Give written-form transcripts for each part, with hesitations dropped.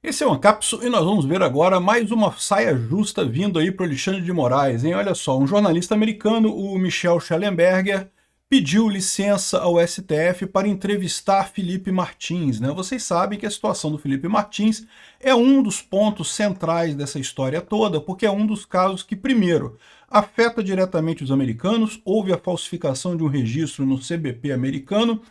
Esse é o Ancapso e nós vamos ver agora mais uma saia justa vindo aí para o Alexandre de Moraes, hein? Olha só, um jornalista americano, o Michel Schellenberger, pediu licença ao STF para entrevistar Felipe Martins, né? Vocês sabem que a situação do Felipe Martins é um dos pontos centrais dessa história toda, porque é um dos casos que, primeiro, afeta diretamente os americanos, houve a falsificação de um registro no CBP americano,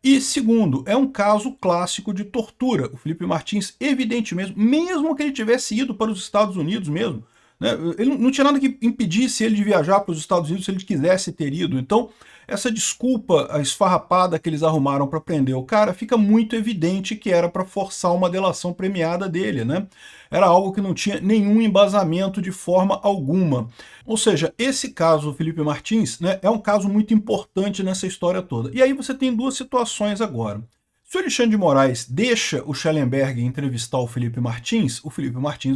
e segundo, é um caso clássico de tortura. O Felipe Martins, evidentemente, mesmo que ele tivesse ido para os Estados Unidos mesmo, né, ele não tinha nada que impedisse ele de viajar para os Estados Unidos se ele quisesse ter ido. Então, essa desculpa a esfarrapada que eles arrumaram para prender o cara, fica muito evidente que era para forçar uma delação premiada dele, né? Era algo que não tinha nenhum embasamento de forma alguma. Ou seja, esse caso do Felipe Martins, né, é um caso muito importante nessa história toda. E aí você tem duas situações agora. Se o Alexandre de Moraes deixa o Schellenberg entrevistar o Felipe Martins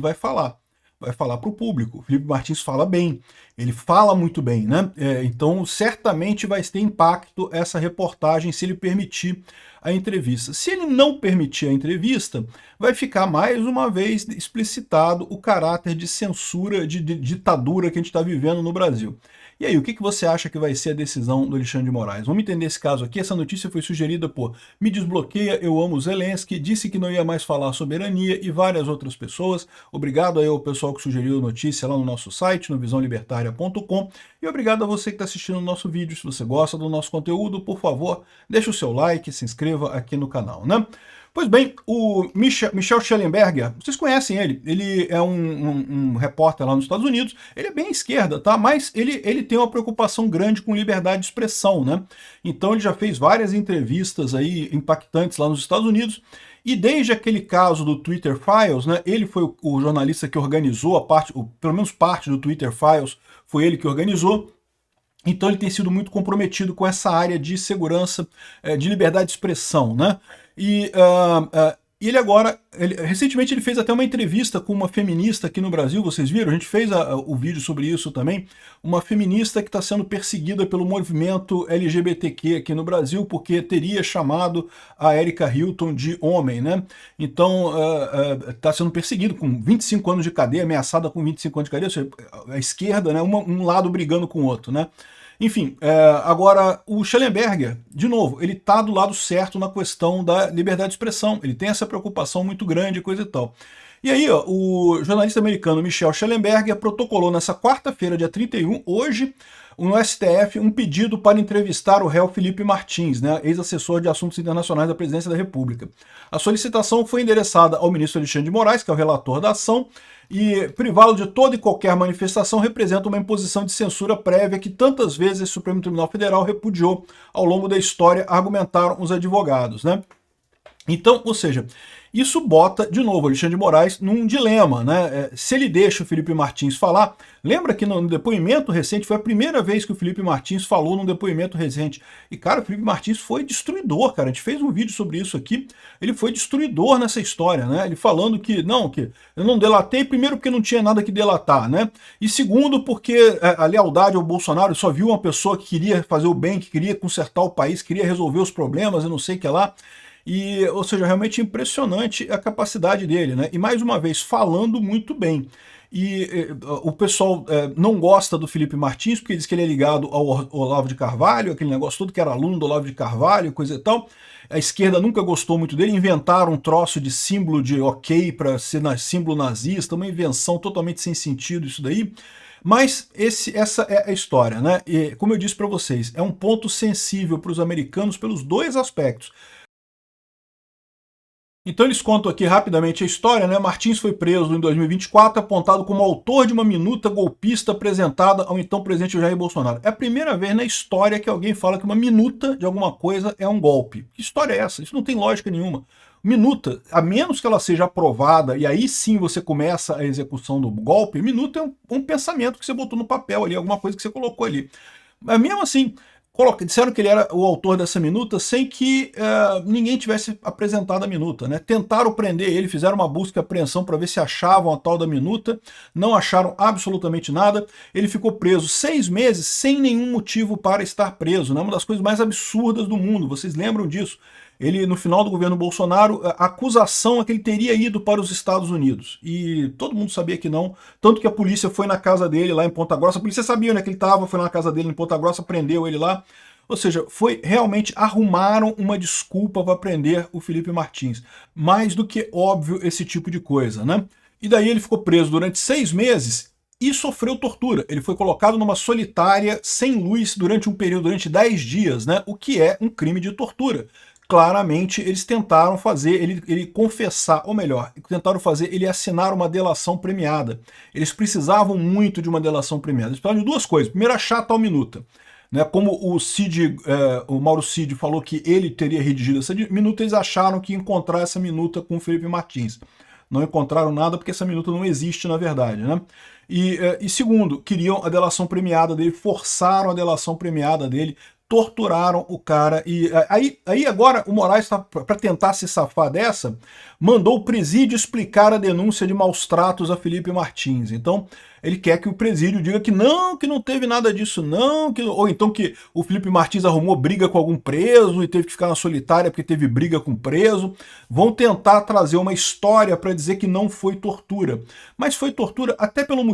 vai falar para o público. O Felipe Martins fala bem, ele fala muito bem, né? Então, certamente vai ter impacto essa reportagem se ele permitir a entrevista. Se ele não permitir a entrevista, vai ficar mais uma vez explicitado o caráter de censura, de ditadura que a gente está vivendo no Brasil. E aí, o que você acha que vai ser a decisão do Alexandre de Moraes? Vamos entender esse caso aqui. Essa notícia foi sugerida por Me Desbloqueia, Eu Amo Zelensky, disse que não ia mais falar soberania e várias outras pessoas. Obrigado aí ao pessoal que sugeriu a notícia lá no nosso site, no visãolibertaria.com. E obrigado a você que está assistindo o nosso vídeo. Se você gosta do nosso conteúdo, por favor, deixe o seu like, se inscreva aqui no canal, né? Pois bem, o Michel Schellenberger, vocês conhecem ele, ele é um repórter lá nos Estados Unidos, ele é bem à esquerda, tá? Mas ele tem uma preocupação grande com liberdade de expressão, né? Então ele já fez várias entrevistas aí impactantes lá nos Estados Unidos, e desde aquele caso do Twitter Files, né, ele foi o jornalista que organizou a parte, pelo menos parte do Twitter Files, foi ele que organizou. Então ele tem sido muito comprometido com essa área de segurança, de liberdade de expressão, né? E ele agora, recentemente ele fez até uma entrevista com uma feminista aqui no Brasil, vocês viram? A gente fez o vídeo sobre isso também. Uma feminista que está sendo perseguida pelo movimento LGBTQ aqui no Brasil, porque teria chamado a Erika Hilton de homem, né? Então está sendo perseguido com 25 anos de cadeia, ameaçada com 25 anos de cadeia, ou seja, a esquerda, né? Um lado brigando com o outro, né? Enfim, agora o Schellenberger, de novo, ele está do lado certo na questão da liberdade de expressão, ele tem essa preocupação muito grande, coisa e tal. E aí, ó, o jornalista americano Michel Schellenberger protocolou nessa quarta-feira, dia 31, hoje, no STF, um pedido para entrevistar o réu Felipe Martins, né, ex-assessor de assuntos internacionais da presidência da República. A solicitação foi endereçada ao ministro Alexandre de Moraes, que é o relator da ação, e privá-lo de toda e qualquer manifestação representa uma imposição de censura prévia que tantas vezes o Supremo Tribunal Federal repudiou ao longo da história, argumentaram os advogados, né? Então, ou seja, isso bota, de novo, Alexandre de Moraes num dilema, né? Se ele deixa o Felipe Martins falar, lembra que no depoimento recente, foi a primeira vez que o Felipe Martins falou num depoimento recente, e cara, o Felipe Martins foi destruidor, cara, a gente fez um vídeo sobre isso aqui, ele foi destruidor nessa história, né? Ele falando que eu não delatei, primeiro porque não tinha nada que delatar, né? E segundo porque a lealdade ao Bolsonaro, só viu uma pessoa que queria fazer o bem, que queria consertar o país, queria resolver os problemas, eu não sei o que lá. E, ou seja, realmente impressionante a capacidade dele, né? E mais uma vez, falando muito bem. E o pessoal não gosta do Felipe Martins, porque diz que ele é ligado ao Olavo de Carvalho, aquele negócio todo que era aluno do Olavo de Carvalho, coisa e tal. A esquerda nunca gostou muito dele, inventaram um troço de símbolo de ok para ser símbolo nazista, uma invenção totalmente sem sentido isso daí. Mas essa é a história, né? E, como eu disse para vocês, é um ponto sensível para os americanos pelos dois aspectos. Então eles contam aqui rapidamente a história, né? Martins foi preso em 2024, apontado como autor de uma minuta golpista apresentada ao então presidente Jair Bolsonaro. É a primeira vez na história que alguém fala que uma minuta de alguma coisa é um golpe. Que história é essa? Isso não tem lógica nenhuma. Minuta, a menos que ela seja aprovada, e aí sim você começa a execução do golpe, minuta é um pensamento que você botou no papel ali, alguma coisa que você colocou ali. Mas mesmo assim, disseram que ele era o autor dessa minuta sem que ninguém tivesse apresentado a minuta, né? Tentaram prender ele, fizeram uma busca e apreensão para ver se achavam a tal da minuta, não acharam absolutamente nada. Ele ficou preso 6 meses sem nenhum motivo para estar preso, né? Uma das coisas mais absurdas do mundo, vocês lembram disso? Ele, no final do governo Bolsonaro, a acusação é que ele teria ido para os Estados Unidos. E todo mundo sabia que não, tanto que a polícia foi na casa dele lá em Ponta Grossa, a polícia sabia onde é que ele estava, foi na casa dele em Ponta Grossa, prendeu ele lá. Ou seja, realmente arrumaram uma desculpa para prender o Felipe Martins. Mais do que óbvio esse tipo de coisa, né? E daí ele ficou preso durante 6 meses e sofreu tortura. Ele foi colocado numa solitária, sem luz, durante um período, durante 10 dias, né? O que é um crime de tortura. Claramente, eles tentaram fazer ele confessar, ou melhor, tentaram fazer ele assinar uma delação premiada. Eles precisavam muito de uma delação premiada. Eles precisavam de 2 coisas. Primeiro, achar tal minuta. Né, como o Mauro Cid falou que ele teria redigido essa minuta, eles acharam que ia encontrar essa minuta com o Felipe Martins. Não encontraram nada porque essa minuta não existe na verdade, né? E segundo, queriam a delação premiada dele, forçaram a delação premiada dele, torturaram o cara. E aí agora o Moraes, para tentar se safar dessa, mandou o presídio explicar a denúncia de maus tratos a Felipe Martins. Então ele quer que o presídio diga que não teve nada disso não, ou então que o Felipe Martins arrumou briga com algum preso e teve que ficar na solitária porque teve briga com preso. Vão tentar trazer uma história para dizer que não foi tortura. Mas foi tortura até pelo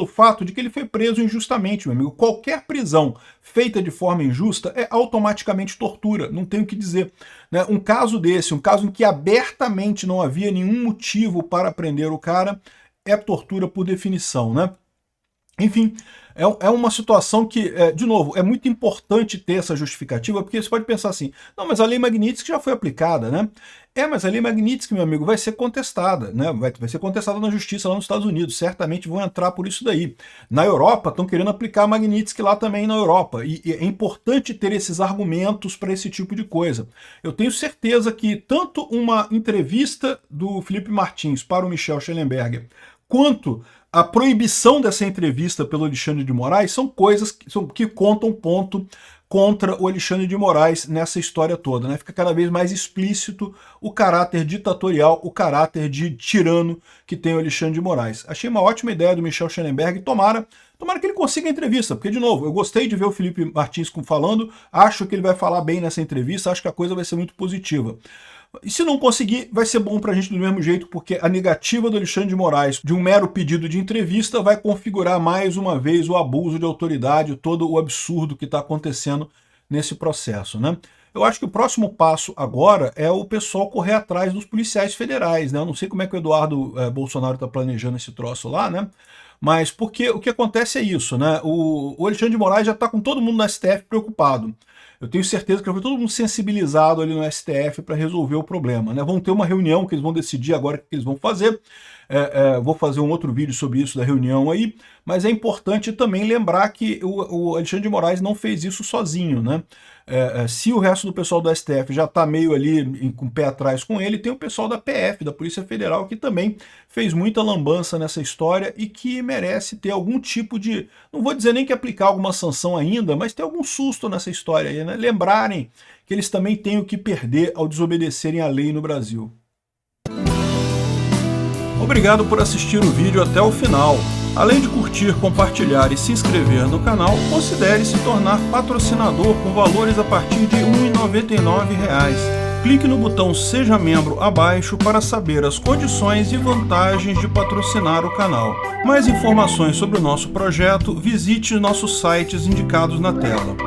fato de que ele foi preso injustamente, meu amigo. Qualquer prisão feita de forma injusta é automaticamente tortura, não tem o que dizer. Né? Um caso desse, um caso em que abertamente não havia nenhum motivo para prender o cara, é tortura por definição, né? Enfim, é uma situação que, de novo, é muito importante ter essa justificativa, porque você pode pensar assim, não, mas a lei Magnitsky já foi aplicada, né? Mas a lei Magnitsky, meu amigo, vai ser contestada, né? Vai ser contestada na justiça lá nos Estados Unidos, certamente vão entrar por isso daí. Na Europa, estão querendo aplicar a Magnitsky lá também na Europa, e é importante ter esses argumentos para esse tipo de coisa. Eu tenho certeza que tanto uma entrevista do Felipe Martins para o Michel Schellenberger, quanto a proibição dessa entrevista pelo Alexandre de Moraes são coisas que contam ponto contra o Alexandre de Moraes nessa história toda, né? Fica cada vez mais explícito o caráter ditatorial, o caráter de tirano que tem o Alexandre de Moraes. Achei uma ótima ideia do Michel Schellenberg, tomara que ele consiga a entrevista, porque, de novo, eu gostei de ver o Felipe Martins falando, acho que ele vai falar bem nessa entrevista, acho que a coisa vai ser muito positiva. E se não conseguir, vai ser bom pra gente do mesmo jeito, porque a negativa do Alexandre de Moraes de um mero pedido de entrevista vai configurar mais uma vez o abuso de autoridade, todo o absurdo que está acontecendo nesse processo, né? Eu acho que o próximo passo agora é o pessoal correr atrás dos policiais federais, né? Eu não sei como é que o Eduardo Bolsonaro está planejando esse troço lá, né? Mas porque o que acontece é isso, né? O Alexandre de Moraes já está com todo mundo no STF preocupado. Eu tenho certeza que foi todo mundo sensibilizado ali no STF para resolver o problema, né? Vão ter uma reunião que eles vão decidir agora o que eles vão fazer. Vou fazer um outro vídeo sobre isso da reunião aí, mas é importante também lembrar que o Alexandre de Moraes não fez isso sozinho, né? Se o resto do pessoal do STF já está meio ali com o pé atrás com ele, tem o pessoal da PF, da Polícia Federal, que também fez muita lambança nessa história e que merece ter algum tipo de, não vou dizer nem que aplicar alguma sanção ainda, mas ter algum susto nessa história aí, né? Lembrarem que eles também têm o que perder ao desobedecerem a lei no Brasil. Obrigado por assistir o vídeo até o final. Além de curtir, compartilhar e se inscrever no canal, considere se tornar patrocinador com valores a partir de R$ 1,99. Clique no botão Seja Membro abaixo para saber as condições e vantagens de patrocinar o canal. Mais informações sobre o nosso projeto, visite nossos sites indicados na tela.